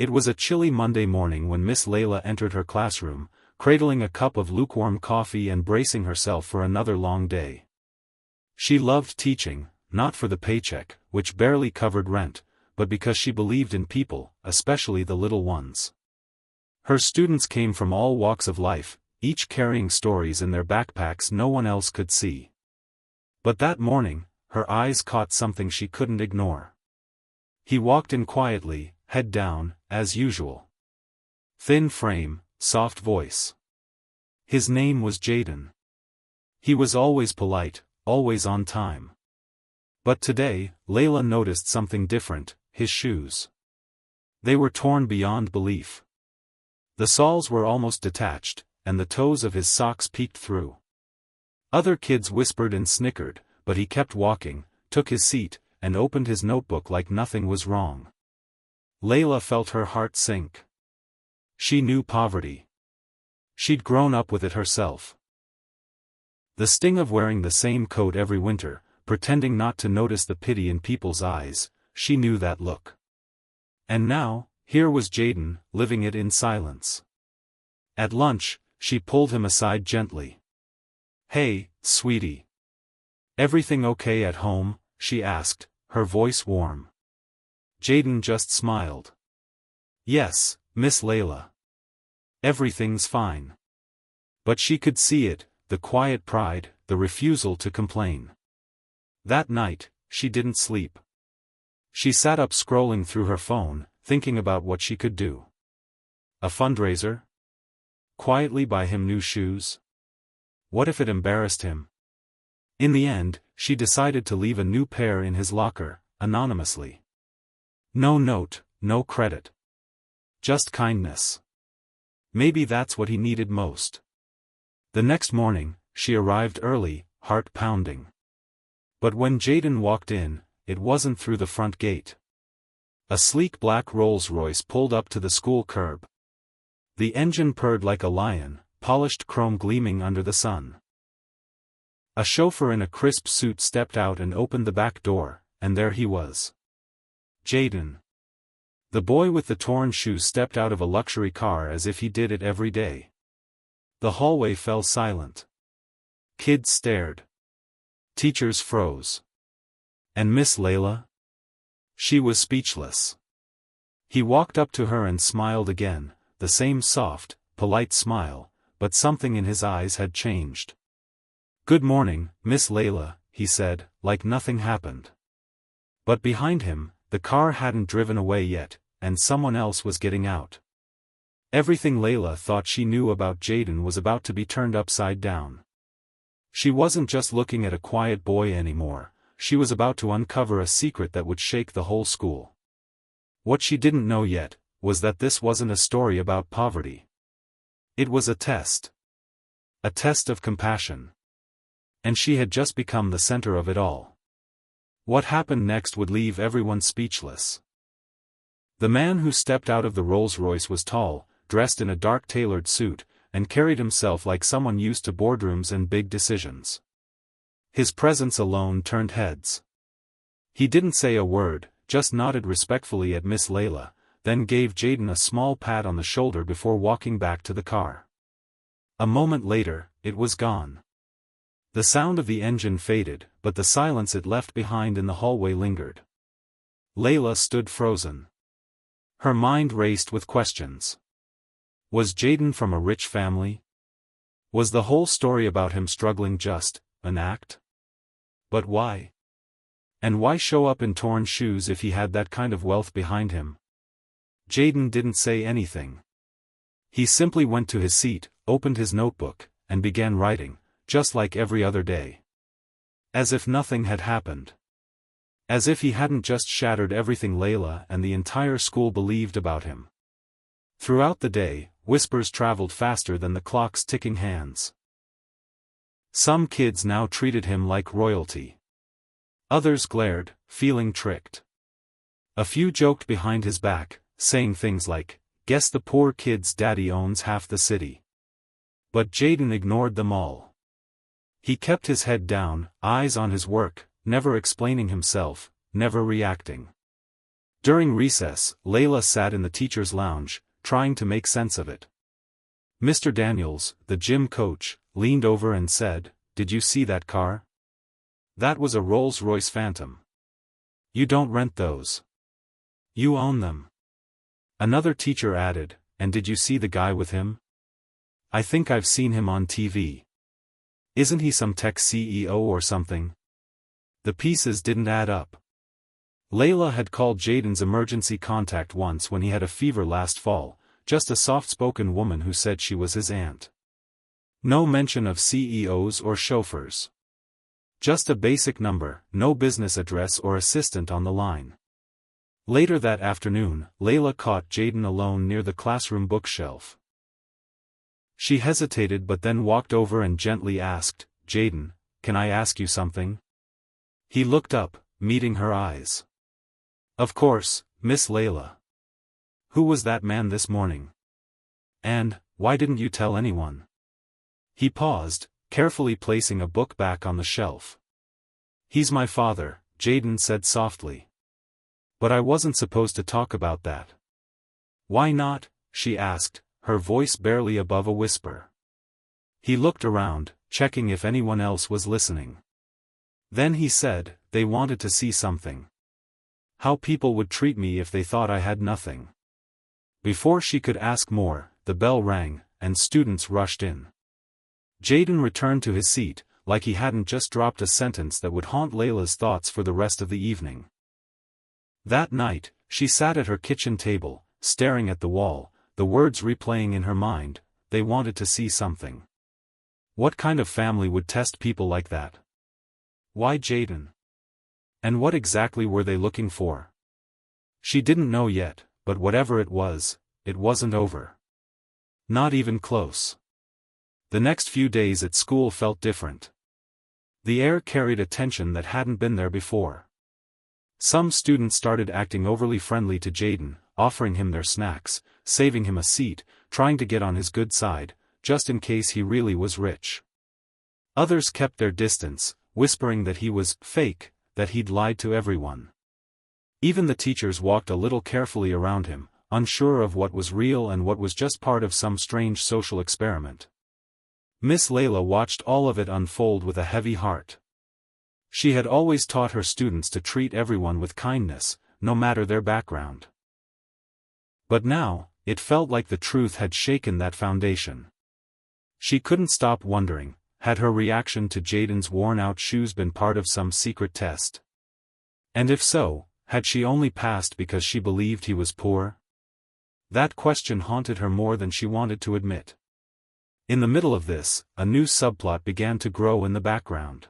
It was a chilly Monday morning when Miss Layla entered her classroom, cradling a cup of lukewarm coffee and bracing herself for another long day. She loved teaching, not for the paycheck, which barely covered rent, but because she believed in people, especially the little ones. Her students came from all walks of life, each carrying stories in their backpacks no one else could see. But that morning, her eyes caught something she couldn't ignore. He walked in quietly, head down, as usual. Thin frame, soft voice. His name was Jayden. He was always polite, always on time. But today, Layla noticed something different: his shoes. They were torn beyond belief. The soles were almost detached, and the toes of his socks peeked through. Other kids whispered and snickered, but he kept walking, took his seat, and opened his notebook like nothing was wrong. Layla felt her heart sink. She knew poverty. She'd grown up with it herself. The sting of wearing the same coat every winter, pretending not to notice the pity in people's eyes, she knew that look. And now, here was Jayden, living it in silence. At lunch, she pulled him aside gently. "Hey, sweetie. Everything okay at home?" she asked, her voice warm. Jayden just smiled. "Yes, Miss Layla. Everything's fine." But she could see it, the quiet pride, the refusal to complain. That night, she didn't sleep. She sat up scrolling through her phone, thinking about what she could do. A fundraiser? Quietly buy him new shoes? What if it embarrassed him? In the end, she decided to leave a new pair in his locker, anonymously. No note, no credit. Just kindness. Maybe that's what he needed most. The next morning, she arrived early, heart pounding. But when Jayden walked in, it wasn't through the front gate. A sleek black Rolls-Royce pulled up to the school curb. The engine purred like a lion, polished chrome gleaming under the sun. A chauffeur in a crisp suit stepped out and opened the back door, and there he was. Jayden. The boy with the torn shoes stepped out of a luxury car as if he did it every day. The hallway fell silent. Kids stared. Teachers froze. And Miss Layla? She was speechless. He walked up to her and smiled again, the same soft, polite smile, but something in his eyes had changed. "Good morning, Miss Layla," he said, like nothing happened. But behind him, the car hadn't driven away yet, and someone else was getting out. Everything Layla thought she knew about Jayden was about to be turned upside down. She wasn't just looking at a quiet boy anymore, she was about to uncover a secret that would shake the whole school. What she didn't know yet, was that this wasn't a story about poverty. It was a test. A test of compassion. And she had just become the center of it all. What happened next would leave everyone speechless. The man who stepped out of the Rolls-Royce was tall, dressed in a dark tailored suit, and carried himself like someone used to boardrooms and big decisions. His presence alone turned heads. He didn't say a word, just nodded respectfully at Miss Layla, then gave Jayden a small pat on the shoulder before walking back to the car. A moment later, it was gone. The sound of the engine faded, but the silence it left behind in the hallway lingered. Layla stood frozen. Her mind raced with questions. Was Jayden from a rich family? Was the whole story about him struggling just an act? But why? And why show up in torn shoes if he had that kind of wealth behind him? Jayden didn't say anything. He simply went to his seat, opened his notebook, and began writing, just like every other day. As if nothing had happened. As if he hadn't just shattered everything Layla and the entire school believed about him. Throughout the day, whispers traveled faster than the clock's ticking hands. Some kids now treated him like royalty. Others glared, feeling tricked. A few joked behind his back, saying things like, "Guess the poor kid's daddy owns half the city." But Jayden ignored them all. He kept his head down, eyes on his work, never explaining himself, never reacting. During recess, Layla sat in the teacher's lounge, trying to make sense of it. Mr. Daniels, the gym coach, leaned over and said, "Did you see that car? That was a Rolls-Royce Phantom. You don't rent those. You own them." Another teacher added, "And did you see the guy with him? I think I've seen him on TV. Isn't he some tech CEO or something?" The pieces didn't add up. Layla had called Jayden's emergency contact once when he had a fever last fall, just a soft-spoken woman who said she was his aunt. No mention of CEOs or chauffeurs. Just a basic number, no business address or assistant on the line. Later that afternoon, Layla caught Jayden alone near the classroom bookshelf. She hesitated but then walked over and gently asked, "Jayden, can I ask you something?" He looked up, meeting her eyes. "Of course, Miss Layla. Who was that man this morning? And, why didn't you tell anyone?" He paused, carefully placing a book back on the shelf. "He's my father," Jayden said softly. "But I wasn't supposed to talk about that." "Why not?" she asked, her voice barely above a whisper. He looked around, checking if anyone else was listening. Then he said, "They wanted to see something. How people would treat me if they thought I had nothing." Before she could ask more, the bell rang, and students rushed in. Jayden returned to his seat, like he hadn't just dropped a sentence that would haunt Layla's thoughts for the rest of the evening. That night, she sat at her kitchen table, staring at the wall, the words replaying in her mind, "They wanted to see something." What kind of family would test people like that? Why Jayden? And what exactly were they looking for? She didn't know yet, but whatever it wasn't over. Not even close. The next few days at school felt different. The air carried a tension that hadn't been there before. Some students started acting overly friendly to Jayden, offering him their snacks, saving him a seat, trying to get on his good side, just in case he really was rich. Others kept their distance, whispering that he was fake, that he'd lied to everyone. Even the teachers walked a little carefully around him, unsure of what was real and what was just part of some strange social experiment. Miss Layla watched all of it unfold with a heavy heart. She had always taught her students to treat everyone with kindness, no matter their background. But now, it felt like the truth had shaken that foundation. She couldn't stop wondering, had her reaction to Jayden's worn-out shoes been part of some secret test? And if so, had she only passed because she believed he was poor? That question haunted her more than she wanted to admit. In the middle of this, a new subplot began to grow in the background.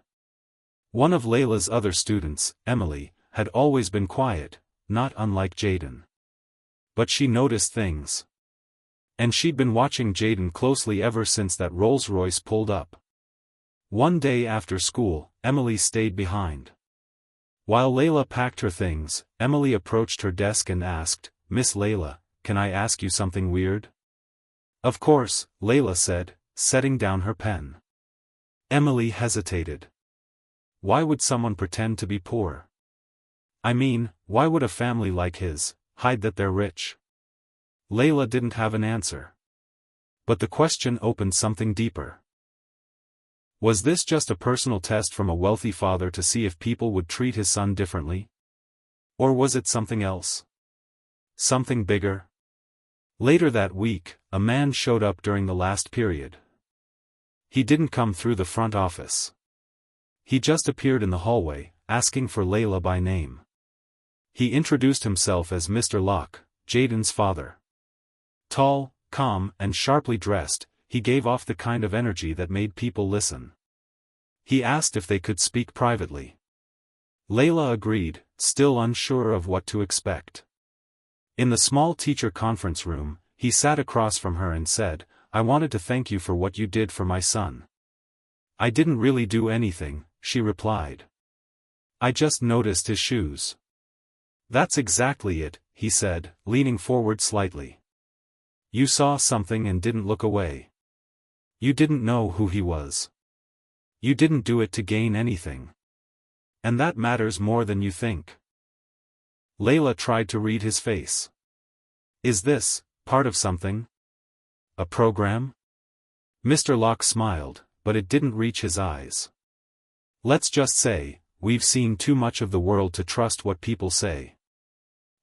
One of Layla's other students, Emily, had always been quiet, not unlike Jayden. But she noticed things. And she'd been watching Jayden closely ever since that Rolls-Royce pulled up. One day after school, Emily stayed behind. While Layla packed her things, Emily approached her desk and asked, "Miss Layla, can I ask you something weird?" "Of course," Layla said, setting down her pen. Emily hesitated. Why would someone pretend to be poor? I mean, why would a family like his hide that they're rich? Layla didn't have an answer. But the question opened something deeper. Was this just a personal test from a wealthy father to see if people would treat his son differently? Or was it something else? Something bigger? Later that week, a man showed up during the last period. He didn't come through the front office. He just appeared in the hallway, asking for Layla by name. He introduced himself as Mr. Locke, Jayden's father. Tall, calm, and sharply dressed, he gave off the kind of energy that made people listen. He asked if they could speak privately. Layla agreed, still unsure of what to expect. In the small teacher conference room, he sat across from her and said, "I wanted to thank you for what you did for my son." "I didn't really do anything," she replied. "I just noticed his shoes." "That's exactly it," he said, leaning forward slightly. "You saw something and didn't look away. You didn't know who he was. You didn't do it to gain anything. And that matters more than you think." Layla tried to read his face. Is this part of something? A program? Mr. Locke smiled, but it didn't reach his eyes. Let's just say, we've seen too much of the world to trust what people say.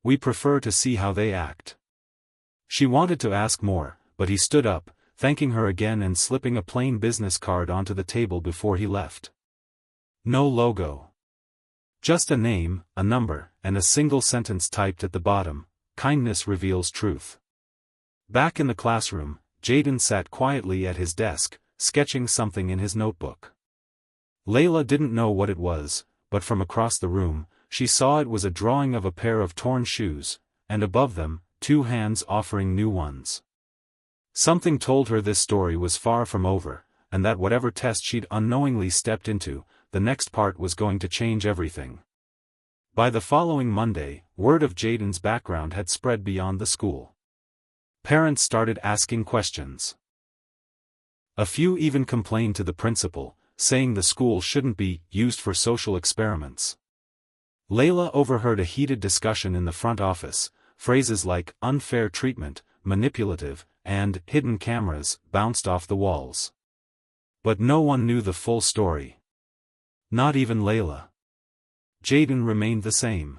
We prefer to see how they act. She wanted to ask more, but he stood up, thanking her again and slipping a plain business card onto the table before he left. No logo. Just a name, a number, and a single sentence typed at the bottom: kindness reveals truth. Back in the classroom, Jayden sat quietly at his desk, sketching something in his notebook. Layla didn't know what it was, but from across the room, she saw it was a drawing of a pair of torn shoes, and above them, 2 hands offering new ones. Something told her this story was far from over, and that whatever test she'd unknowingly stepped into, the next part was going to change everything. By the following Monday, word of Jayden's background had spread beyond the school. Parents started asking questions. A few even complained to the principal, saying the school shouldn't be used for social experiments. Layla overheard a heated discussion in the front office. Phrases like unfair treatment, manipulative, and hidden cameras bounced off the walls. But no one knew the full story. Not even Layla. Jayden remained the same.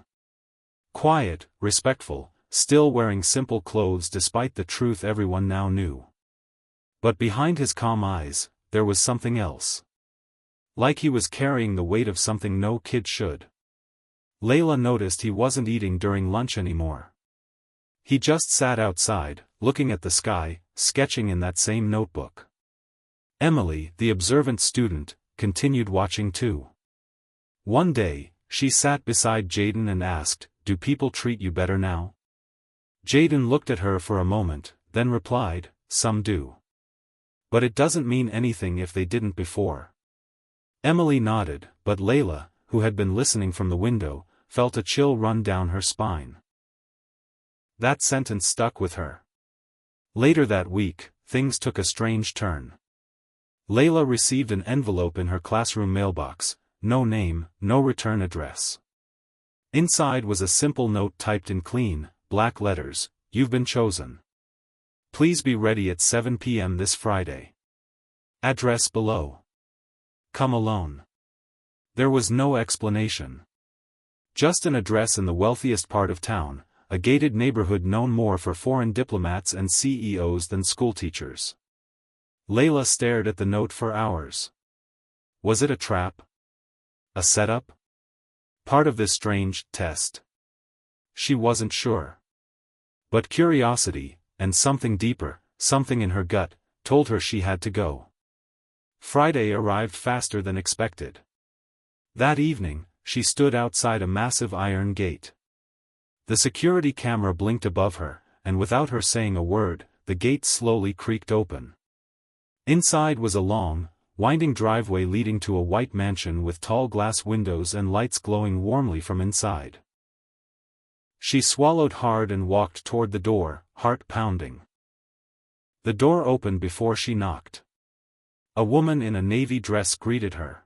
Quiet, respectful, still wearing simple clothes despite the truth everyone now knew. But behind his calm eyes, there was something else. Like he was carrying the weight of something no kid should. Layla noticed he wasn't eating during lunch anymore. He just sat outside, looking at the sky, sketching in that same notebook. Emily, the observant student, continued watching too. One day, she sat beside Jayden and asked, "Do people treat you better now?" Jayden looked at her for a moment, then replied, "Some do. But it doesn't mean anything if they didn't before." Emily nodded, but Layla, who had been listening from the window, felt a chill run down her spine. That sentence stuck with her. Later that week, things took a strange turn. Layla received an envelope in her classroom mailbox, no name, no return address. Inside was a simple note typed in clean, black letters: "You've been chosen. Please be ready at 7 p.m. this Friday. Address below. Come alone." There was no explanation. Just an address in the wealthiest part of town, a gated neighborhood known more for foreign diplomats and CEOs than schoolteachers. Layla stared at the note for hours. Was it a trap? A setup? Part of this strange test? She wasn't sure. But curiosity, and something deeper, something in her gut, told her she had to go. Friday arrived faster than expected. That evening, she stood outside a massive iron gate. The security camera blinked above her, and without her saying a word, the gate slowly creaked open. Inside was a long, winding driveway leading to a white mansion with tall glass windows and lights glowing warmly from inside. She swallowed hard and walked toward the door, heart pounding. The door opened before she knocked. A woman in a navy dress greeted her.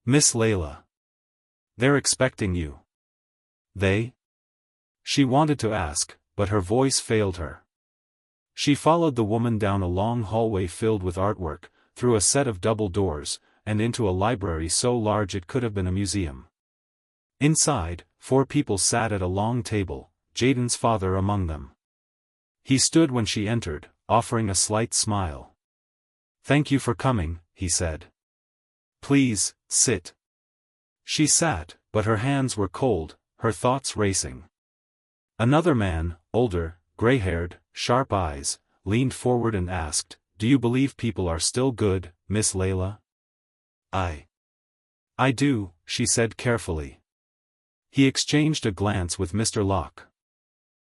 "Miss Layla. They're expecting you." "They?" She wanted to ask, but her voice failed her. She followed the woman down a long hallway filled with artwork, through a set of double doors, and into a library so large it could have been a museum. Inside, 4 people sat at a long table, Jayden's father among them. He stood when she entered, offering a slight smile. "Thank you for coming," he said. "Please, sit." She sat, but her hands were cold, her thoughts racing. Another man, older, gray-haired, sharp eyes, leaned forward and asked, "Do you believe people are still good, Miss Layla?" I do," she said carefully. He exchanged a glance with Mr. Locke.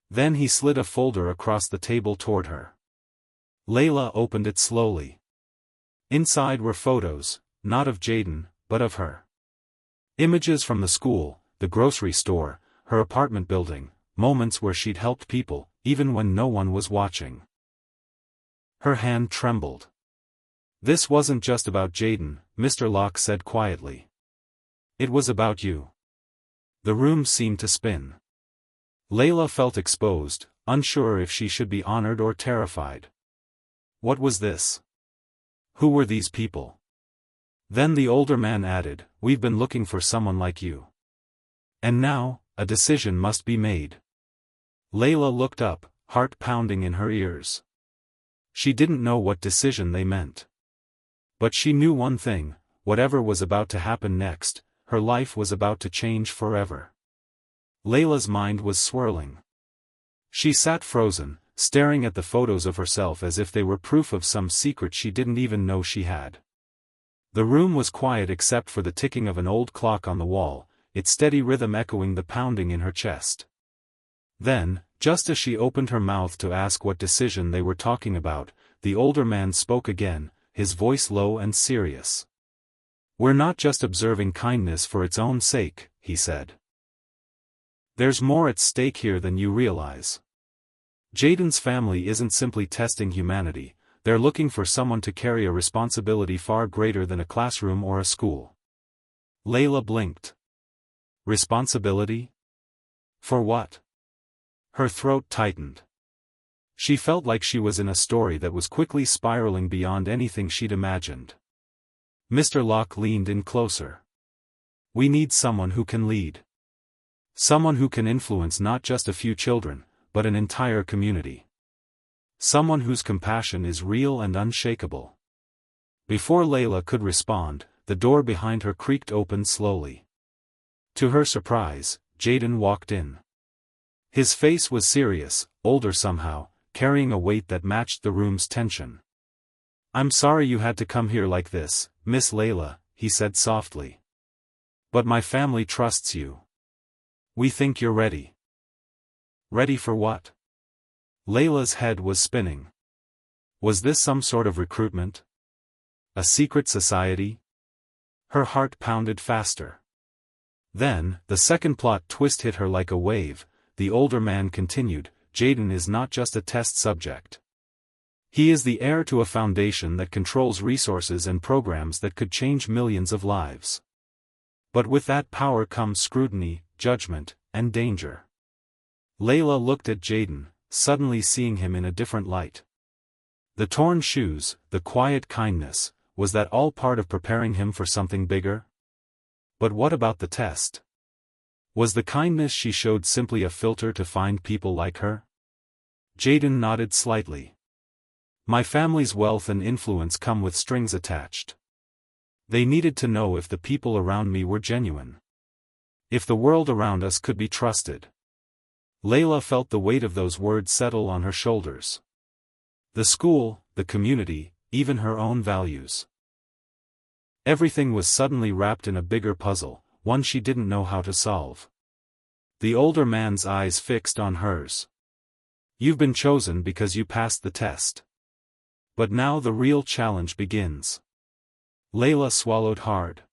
Then he slid a folder across the table toward her. Layla opened it slowly. Inside were photos, not of Jayden, but of her. Images from the school, the grocery store, her apartment building, moments where she'd helped people, even when no one was watching. Her hand trembled. "This wasn't just about Jayden," Mr. Locke said quietly. "It was about you." The room seemed to spin. Layla felt exposed, unsure if she should be honored or terrified. What was this? Who were these people? Then the older man added, "We've been looking for someone like you. And now, a decision must be made." Layla looked up, heart pounding in her ears. She didn't know what decision they meant. But she knew one thing: whatever was about to happen next, her life was about to change forever. Layla's mind was swirling. She sat frozen, staring at the photos of herself as if they were proof of some secret she didn't even know she had. The room was quiet except for the ticking of an old clock on the wall, its steady rhythm echoing the pounding in her chest. Then, just as she opened her mouth to ask what decision they were talking about, the older man spoke again, his voice low and serious. "We're not just observing kindness for its own sake," he said. "There's more at stake here than you realize. Jayden's family isn't simply testing humanity, they're looking for someone to carry a responsibility far greater than a classroom or a school." Layla blinked. Responsibility? For what? Her throat tightened. She felt like she was in a story that was quickly spiraling beyond anything she'd imagined. Mr. Locke leaned in closer. "We need someone who can lead. Someone who can influence not just a few children, but an entire community. Someone whose compassion is real and unshakable." Before Layla could respond, the door behind her creaked open slowly. To her surprise, Jayden walked in. His face was serious, older somehow, carrying a weight that matched the room's tension. "I'm sorry you had to come here like this, Miss Layla," he said softly. "But my family trusts you. We think you're ready." Ready for what? Layla's head was spinning. Was this some sort of recruitment? A secret society? Her heart pounded faster. Then, the second plot twist hit her like a wave. The older man continued, "Jayden is not just a test subject. He is the heir to a foundation that controls resources and programs that could change millions of lives. But with that power comes scrutiny, judgment, and danger." Layla looked at Jayden, suddenly seeing him in a different light. The torn shoes, the quiet kindness, was that all part of preparing him for something bigger? But what about the test? Was the kindness she showed simply a filter to find people like her? Jayden nodded slightly. "My family's wealth and influence come with strings attached. They needed to know if the people around me were genuine. If the world around us could be trusted." Layla felt the weight of those words settle on her shoulders. The school, the community, even her own values. Everything was suddenly wrapped in a bigger puzzle, one she didn't know how to solve. The older man's eyes fixed on hers. "You've been chosen because you passed the test. But now the real challenge begins." Layla swallowed hard.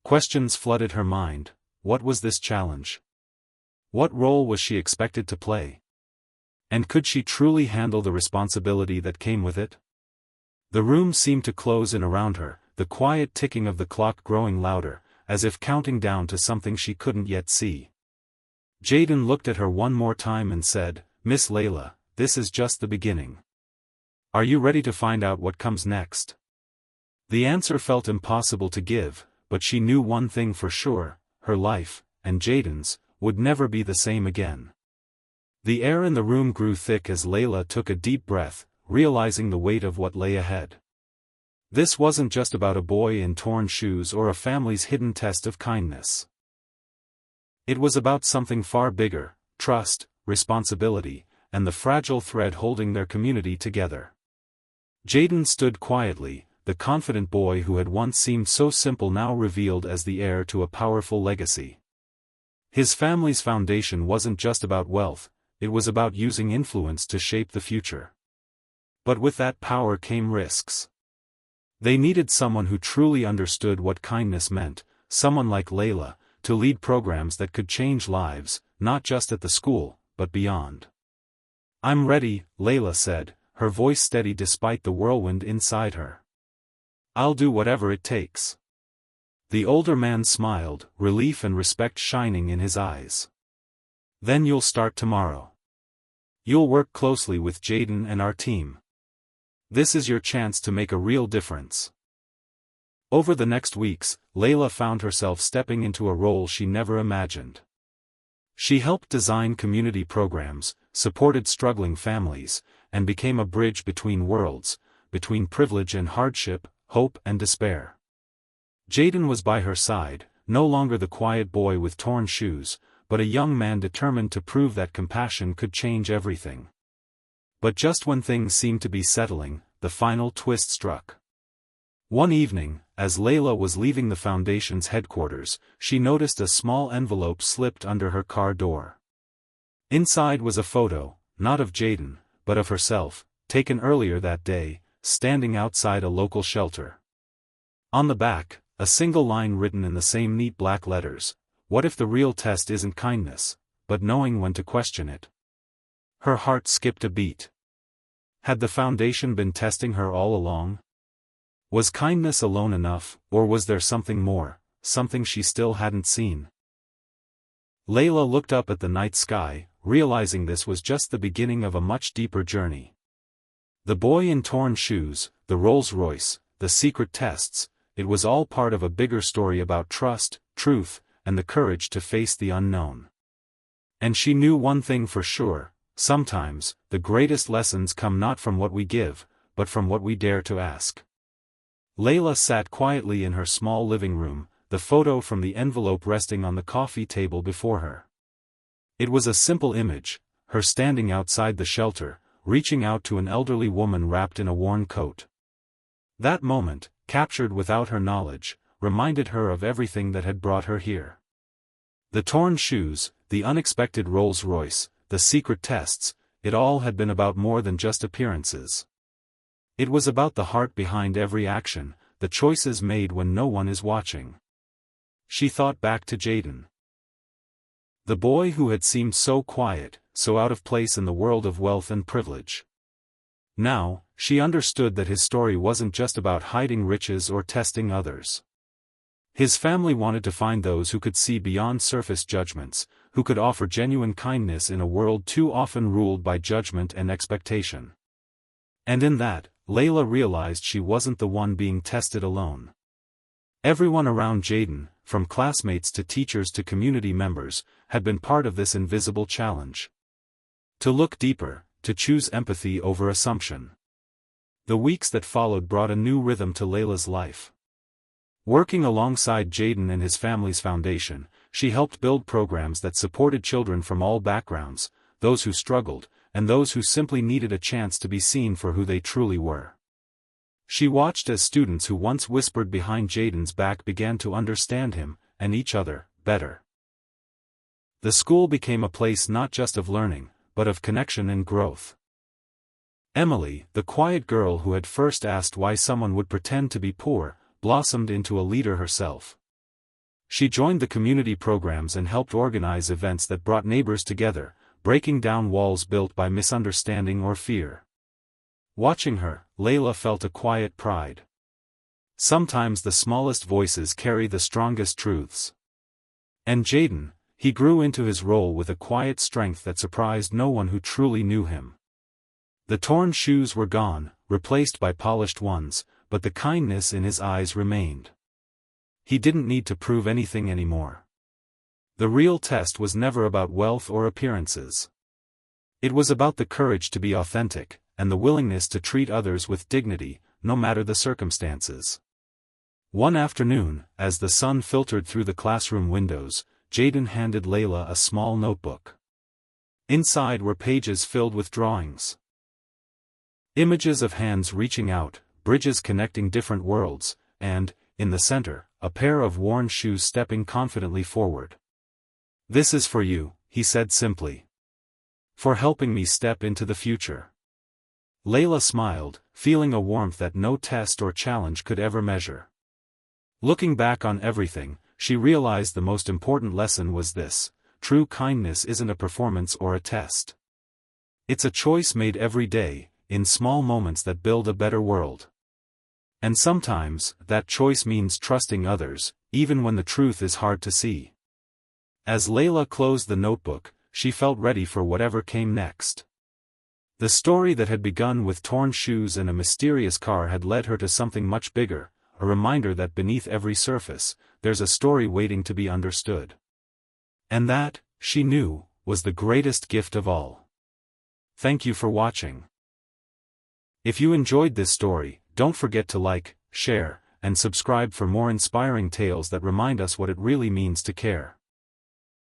Questions flooded her mind. What was this challenge? What role was she expected to play? And could she truly handle the responsibility that came with it? The room seemed to close in around her, the quiet ticking of the clock growing louder, as if counting down to something she couldn't yet see. Jayden looked at her one more time and said, "Miss Layla, this is just the beginning. Are you ready to find out what comes next?" The answer felt impossible to give, but she knew one thing for sure: her life, and Jayden's, would never be the same again. The air in the room grew thick as Layla took a deep breath, realizing the weight of what lay ahead. This wasn't just about a boy in torn shoes or a family's hidden test of kindness. It was about something far bigger: trust, responsibility, and the fragile thread holding their community together. Jayden stood quietly, the confident boy who had once seemed so simple now revealed as the heir to a powerful legacy. His family's foundation wasn't just about wealth, it was about using influence to shape the future. But with that power came risks. They needed someone who truly understood what kindness meant, someone like Layla, to lead programs that could change lives, not just at the school, but beyond. "I'm ready," Layla said, her voice steady despite the whirlwind inside her. "I'll do whatever it takes." The older man smiled, relief and respect shining in his eyes. Then you'll start tomorrow. You'll work closely with Jayden and our team. This is your chance to make a real difference. Over the next weeks, Layla found herself stepping into a role she never imagined. She helped design community programs, supported struggling families, and became a bridge between worlds, between privilege and hardship, hope and despair. Jayden was by her side, no longer the quiet boy with torn shoes, but a young man determined to prove that compassion could change everything. But just when things seemed to be settling, the final twist struck. One evening, as Layla was leaving the Foundation's headquarters, she noticed a small envelope slipped under her car door. Inside was a photo, not of Jayden, but of herself, taken earlier that day, standing outside a local shelter. On the back, a single line written in the same neat black letters: "What if the real test isn't kindness, but knowing when to question it?" Her heart skipped a beat. Had the Foundation been testing her all along? Was kindness alone enough, or was there something more, something she still hadn't seen? Layla looked up at the night sky, realizing this was just the beginning of a much deeper journey. The boy in torn shoes, the Rolls-Royce, the secret tests, it was all part of a bigger story about trust, truth, and the courage to face the unknown. And she knew one thing for sure: sometimes, the greatest lessons come not from what we give, but from what we dare to ask. Layla sat quietly in her small living room, the photo from the envelope resting on the coffee table before her. It was a simple image, her standing outside the shelter, reaching out to an elderly woman wrapped in a worn coat. That moment, captured without her knowledge, reminded her of everything that had brought her here. The torn shoes, the unexpected Rolls-Royce, the secret tests, it all had been about more than just appearances. It was about the heart behind every action, the choices made when no one is watching. She thought back to Jayden. The boy who had seemed so quiet, so out of place in the world of wealth and privilege. Now, she understood that his story wasn't just about hiding riches or testing others. His family wanted to find those who could see beyond surface judgments, who could offer genuine kindness in a world too often ruled by judgment and expectation. And in that, Layla realized she wasn't the one being tested alone. Everyone around Jayden, from classmates to teachers to community members, had been part of this invisible challenge. To look deeper, to choose empathy over assumption. The weeks that followed brought a new rhythm to Layla's life. Working alongside Jayden and his family's foundation, she helped build programs that supported children from all backgrounds, those who struggled, and those who simply needed a chance to be seen for who they truly were. She watched as students who once whispered behind Jayden's back began to understand him, and each other, better. The school became a place not just of learning, but of connection and growth. Emily, the quiet girl who had first asked why someone would pretend to be poor, blossomed into a leader herself. She joined the community programs and helped organize events that brought neighbors together, breaking down walls built by misunderstanding or fear. Watching her, Layla felt a quiet pride. Sometimes the smallest voices carry the strongest truths. And Jayden, he grew into his role with a quiet strength that surprised no one who truly knew him. The torn shoes were gone, replaced by polished ones, but the kindness in his eyes remained. He didn't need to prove anything anymore. The real test was never about wealth or appearances. It was about the courage to be authentic, and the willingness to treat others with dignity, no matter the circumstances. One afternoon, as the sun filtered through the classroom windows, Jayden handed Layla a small notebook. Inside were pages filled with drawings. Images of hands reaching out, bridges connecting different worlds, and, in the center, a pair of worn shoes stepping confidently forward. "This is for you," he said simply. "For helping me step into the future." Layla smiled, feeling a warmth that no test or challenge could ever measure. Looking back on everything, she realized the most important lesson was this: true kindness isn't a performance or a test. It's a choice made every day, in small moments that build a better world. And sometimes, that choice means trusting others, even when the truth is hard to see. As Layla closed the notebook, she felt ready for whatever came next. The story that had begun with torn shoes and a mysterious car had led her to something much bigger, a reminder that beneath every surface, there's a story waiting to be understood. And that, she knew, was the greatest gift of all. Thank you for watching. If you enjoyed this story, don't forget to like, share, and subscribe for more inspiring tales that remind us what it really means to care.